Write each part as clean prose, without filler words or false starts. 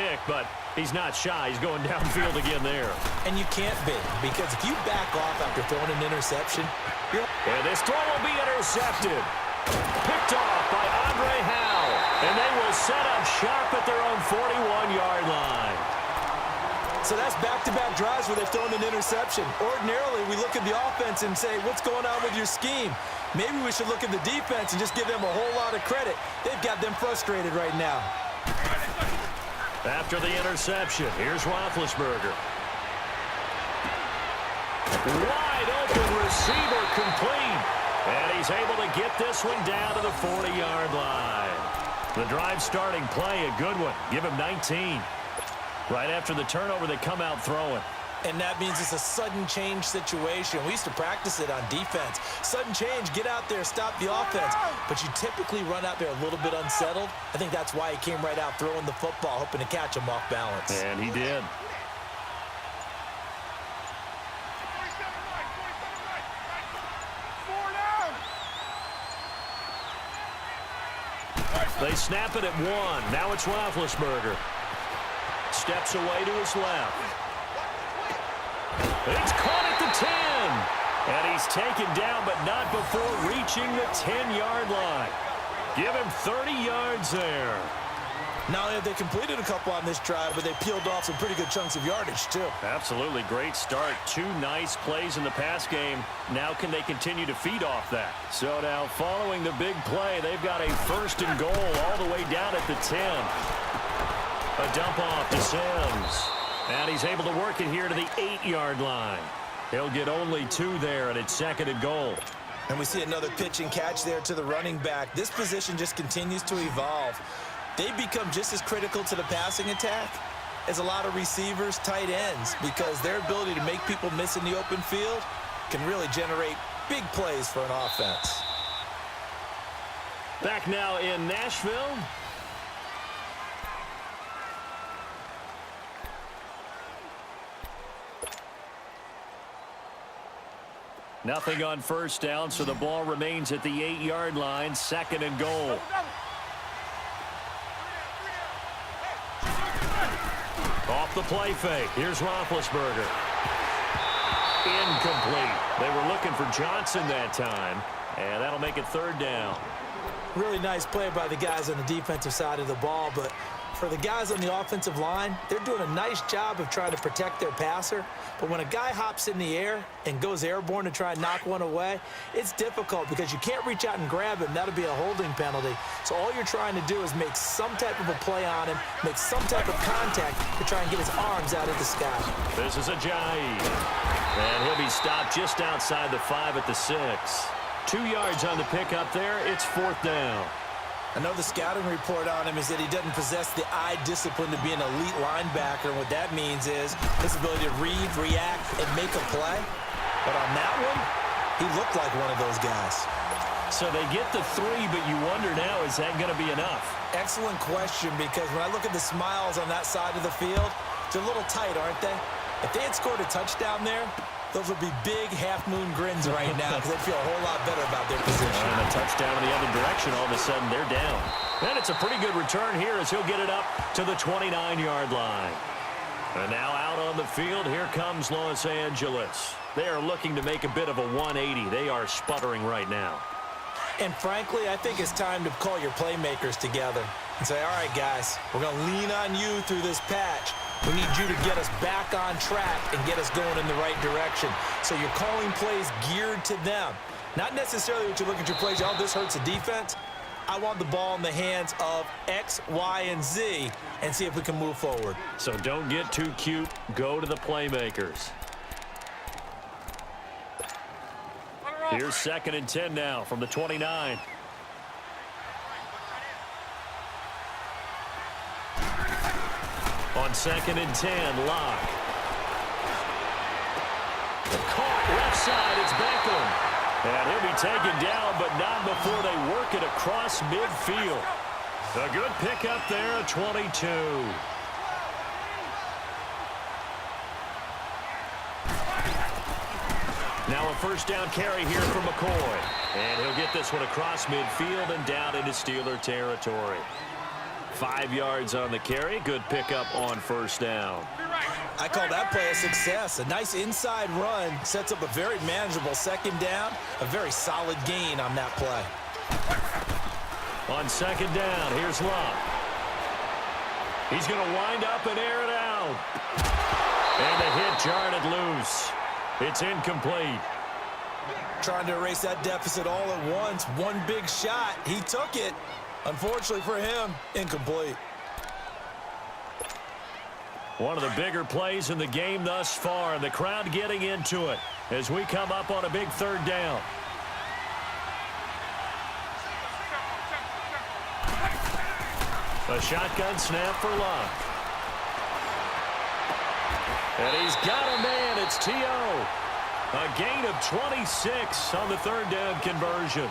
pick, but he's not shy. He's going downfield again there. And you can't be, because if you back off after throwing an interception, and this throw will be intercepted. Picked off by Andre Howell. And they will set up shop at their own 41-yard line. So that's back-to-back drives where they've thrown an interception. Ordinarily, we look at the offense and say, what's going on with your scheme? Maybe we should look at the defense and just give them a whole lot of credit. They've got them frustrated right now. After the interception, here's Roethlisberger. Wide open receiver complete. And he's able to get this one down to the 40-yard line. The drive starting play, a good one. Give him 19. Right after the turnover, they come out throwing. And that means it's a sudden change situation. We used to practice it on defense. Sudden change, get out there, stop the offense. But you typically run out there a little bit unsettled. I think that's why he came right out throwing the football, hoping to catch him off balance. And he did. They snap it at 1. Now it's Roethlisberger. Steps away to his left. It's caught at the 10. And he's taken down, but not before reaching the 10-yard line. Give him 30 yards there. Not only have they completed a couple on this drive, but they peeled off some pretty good chunks of yardage, too. Absolutely. Great start. 2 nice plays in the pass game. Now can they continue to feed off that? So now following the big play, they've got a 1st and goal all the way down at the 10. A dump off to Sims. And he's able to work it here to the 8-yard line. He'll get only 2 there, and it's 2nd and goal. And we see another pitch and catch there to the running back. This position just continues to evolve. They become just as critical to the passing attack as a lot of receivers, tight ends, because their ability to make people miss in the open field can really generate big plays for an offense. Back now in Nashville. Nothing on 1st down, so the ball remains at the 8-yard line, 2nd and goal. Off the play fake. Here's Roethlisberger. Incomplete. They were looking for Johnson that time, and that'll make it 3rd down. Really nice play by the guys on the defensive side of the ball, but for the guys on the offensive line, they're doing a nice job of trying to protect their passer. But when a guy hops in the air and goes airborne to try and knock one away, it's difficult because you can't reach out and grab him. That'll be a holding penalty. So all you're trying to do is make some type of a play on him, make some type of contact to try and get his arms out of the sky. This is Ajayi. And he'll be stopped just outside the 5 at the 6. 2 yards on the pickup there. It's 4th down. I know the scouting report on him is that he doesn't possess the eye discipline to be an elite linebacker. And what that means is his ability to read, react, and make a play. But on that one, he looked like one of those guys. So they get the 3, but you wonder now, is that going to be enough? Excellent question, because when I look at the smiles on that side of the field, they're a little tight, aren't they? If they had scored a touchdown there, those would be big half-moon grins right now because they'd feel a whole lot better about their position. And a touchdown in the other direction, all of a sudden they're down. And it's a pretty good return here as he'll get it up to the 29-yard line. And now out on the field, here comes Los Angeles. They are looking to make a bit of a 180. They are sputtering right now. And frankly, I think it's time to call your playmakers together and say, all right, guys, we're going to lean on you through this patch. We need you to get us back on track and get us going in the right direction. So you're calling plays geared to them. Not necessarily what you look at your plays, oh, this hurts the defense. I want the ball in the hands of X, Y, and Z and see if we can move forward. So don't get too cute. Go to the playmakers. Here's 2nd and 10 now from the 29. On 2nd and 10, Locke. Caught left side, it's Beckham. And he'll be taken down, but not before they work it across midfield. A good pickup there, a 22. Now a 1st down carry here for McCoy. And he'll get this one across midfield and down into Steeler territory. 5 yards on the carry. Good pickup on first down. I call that play a success. A nice inside run sets up a very manageable second down. A very solid gain on that play. On second down, here's Love. He's going to wind up and air it out. And the hit jarred it loose. It's incomplete. Trying to erase that deficit all at once. One big shot. He took it. Unfortunately for him, incomplete. One of the bigger plays in the game thus far. The crowd getting into it as we come up on a big third down. A shotgun snap for Love. And he's got a man. It's T.O. A gain of 26 on the third down conversion.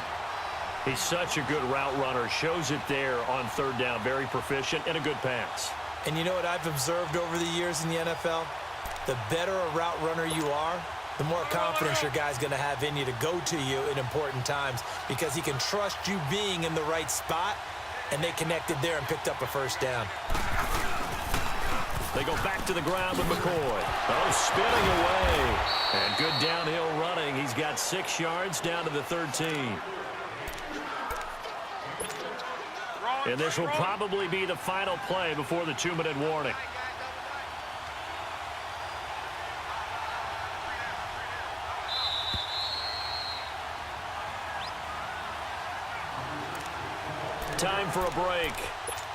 He's such a good route runner. Shows it there on third down. Very proficient and a good pass. And you know what I've observed over the years in the NFL? The better a route runner you are, the more confidence your guy's going to have in you to go to you in important times because he can trust you being in the right spot, and they connected there and picked up a first down. They go back to the ground with McCoy. Oh, spinning away. And good downhill running. He's got 6 yards down to the 13. And this will probably be the final play before the 2-minute warning. Time for a break.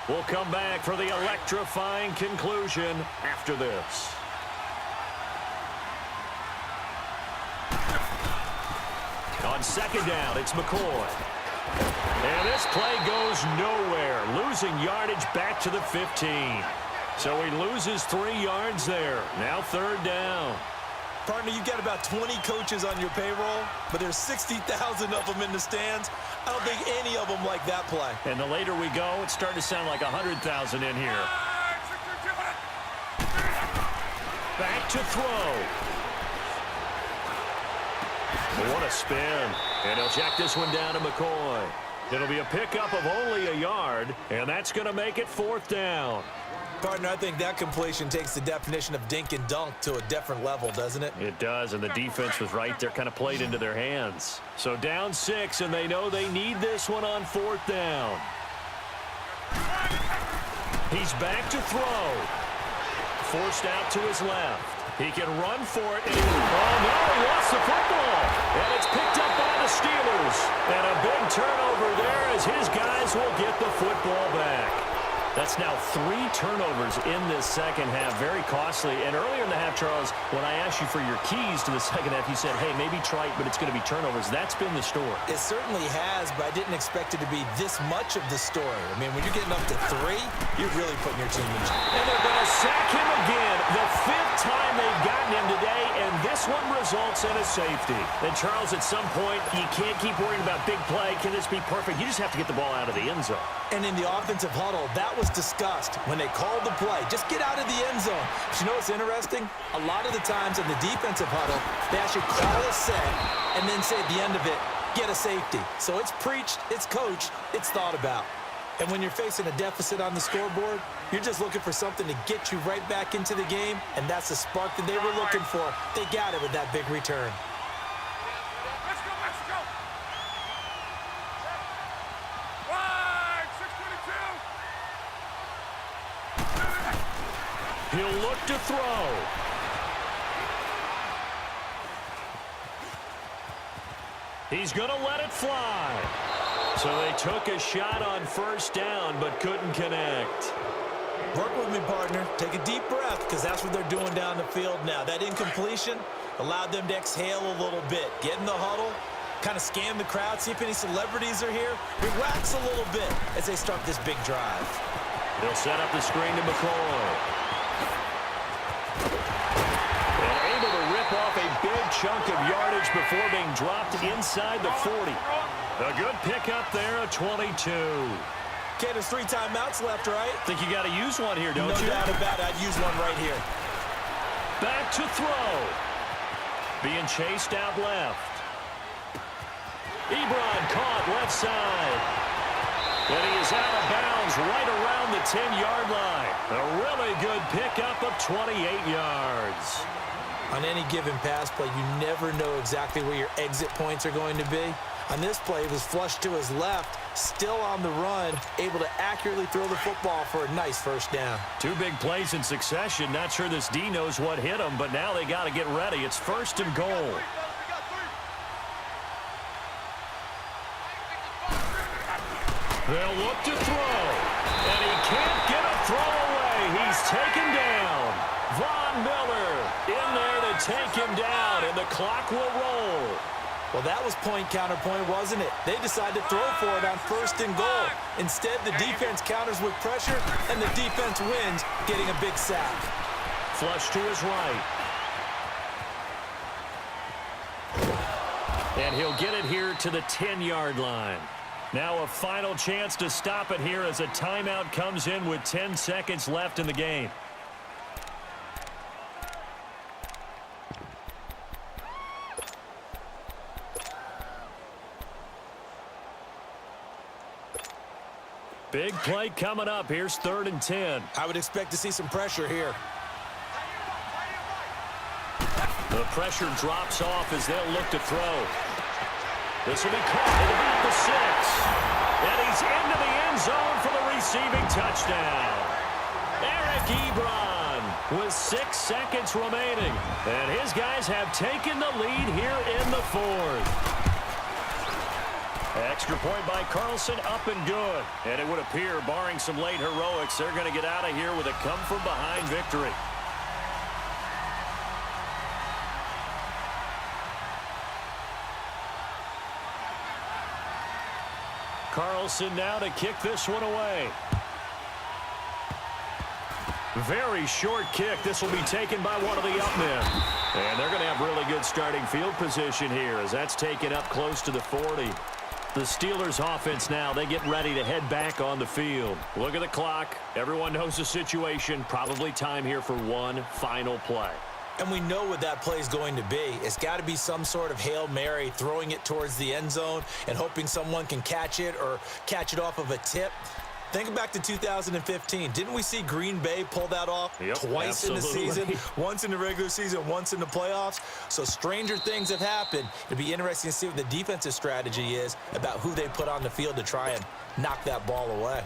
We'll come back for the electrifying conclusion after this. On second down, it's McCoy. And this play goes nowhere. Losing yardage back to the 15. So he loses 3 yards there. Now third down. Partner, you've got about 20 coaches on your payroll, but there's 60,000 of them in the stands. I don't think any of them like that play. And the later we go, it's starting to sound like 100,000 in here. Back to throw. What a spin. And he'll check this one down to McCoy. It'll be a pickup of only a yard, and that's going to make it fourth down. Partner, I think that completion takes the definition of dink and dunk to a different level, doesn't it? It does, and the defense was right there, kind of played into their hands. So down 6, and they know they need this one on fourth down. He's back to throw. Forced out to his left. He can run for it. And oh, no, he lost the football. And it's picked up by the Steelers. And a big turnover there as his guys will get the football back. That's now 3 turnovers in this second half. Very costly. And earlier in the half, Charles, when I asked you for your keys to the second half, you said, hey, maybe try it, but it's going to be turnovers. That's been the story. It certainly has, but I didn't expect it to be this much of the story. I mean, when you're getting up to 3, you're really putting your team in jeopardy. And they're going to sack him again. The 5th time they've gotten him today, and this one results in a safety. And, Charles, at some point, you can't keep worrying about big play. Can this be perfect? You just have to get the ball out of the end zone. And in the offensive huddle, that was discussed when they called the play. Just get out of the end zone. But you know what's interesting? A lot of the times in the defensive huddle, they actually call a set and then say at the end of it, get a safety. So it's preached, it's coached, it's thought about. And when you're facing a deficit on the scoreboard, you're just looking for something to get you right back into the game, and that's the spark that they were looking for. They got it with that big return. He'll look to throw. He's going to let it fly. So they took a shot on first down, but couldn't connect. Work with me, partner. Take a deep breath, because that's what they're doing down the field now. That incompletion allowed them to exhale a little bit. Get in the huddle, kind of scan the crowd, see if any celebrities are here. Relax a little bit as they start this big drive. They'll set up the screen to McCoy. And able to rip off a big chunk of yardage before being dropped inside the 40. A good pickup there at 22. Okay, there's 3 timeouts left, right? Think you got to use one here, don't you? No doubt about it. I'd use one right here. Back to throw. Being chased out left. Ebron caught left side. And he is out of bounds right around the 10-yard line. A really good pickup of 28 yards. On any given pass play, you never know exactly where your exit points are going to be. On this play, it was flushed to his left, still on the run, able to accurately throw the football for a nice first down. Two big plays in succession. Not sure this D knows what hit him, but now they got to get ready. It's first and goal. They'll look to throw, and he can't get a throw away. He's taken down. Von Miller in there to take him down, and the clock will roll. Well, that was point-counterpoint, wasn't it? They decided to throw for it on first and goal. Instead, the defense counters with pressure, and the defense wins, getting a big sack. Flush to his right. And he'll get it here to the 10-yard line. Now a final chance to stop it here as a timeout comes in with 10 seconds left in the game. Big play coming up. Here's 3rd and 10. I would expect to see some pressure here. The pressure drops off as they'll look to throw. This will be caught at about the 6. And he's into the end zone for the receiving touchdown. Eric Ebron with 6 seconds remaining. And his guys have taken the lead here in the 4th. Extra point by Carlson, up and good. And it would appear, barring some late heroics, they're going to get out of here with a come-from-behind victory. Carlson now to kick this one away. Very short kick. This will be taken by one of the up men. And they're going to have really good starting field position here as that's taken up close to the 40. The Steelers offense now, they get ready to head back on the field. Look at the clock. Everyone knows the situation. Probably time here for one final play. And we know what that play is going to be. It's got to be some sort of Hail Mary, throwing it towards the end zone and hoping someone can catch it or catch it off of a tip. Think back to 2015. Didn't we see Green Bay pull that off twice absolutely. in the season? Once in the regular season, once in the playoffs. So stranger things have happened. It'd be interesting to see what the defensive strategy is about who they put on the field to try and knock that ball away.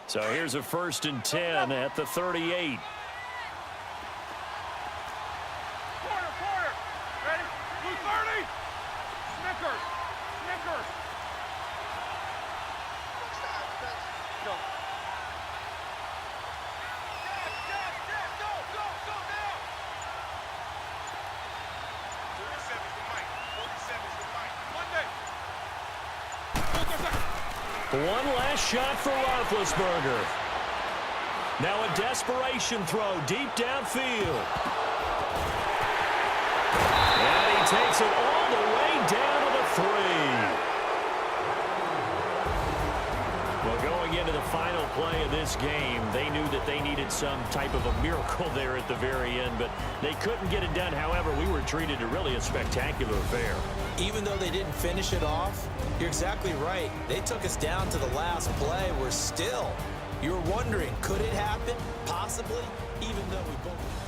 So here's a 1st and 10 at the 38. Quarter. Ready? Blue 30. Snickers. Go. Go now. 47's the mic. 47's the mic. Monday. One last shot for Roethlisberger. Now a desperation throw deep downfield. And he takes it all the way down to the 3. Well, going into the final play of this game, they knew that they needed some type of a miracle there at the very end, but they couldn't get it done. However, we were treated to really a spectacular affair. Even though they didn't finish it off, you're exactly right. They took us down to the last play. We're still, you're wondering, could it happen? Possibly, even though we both...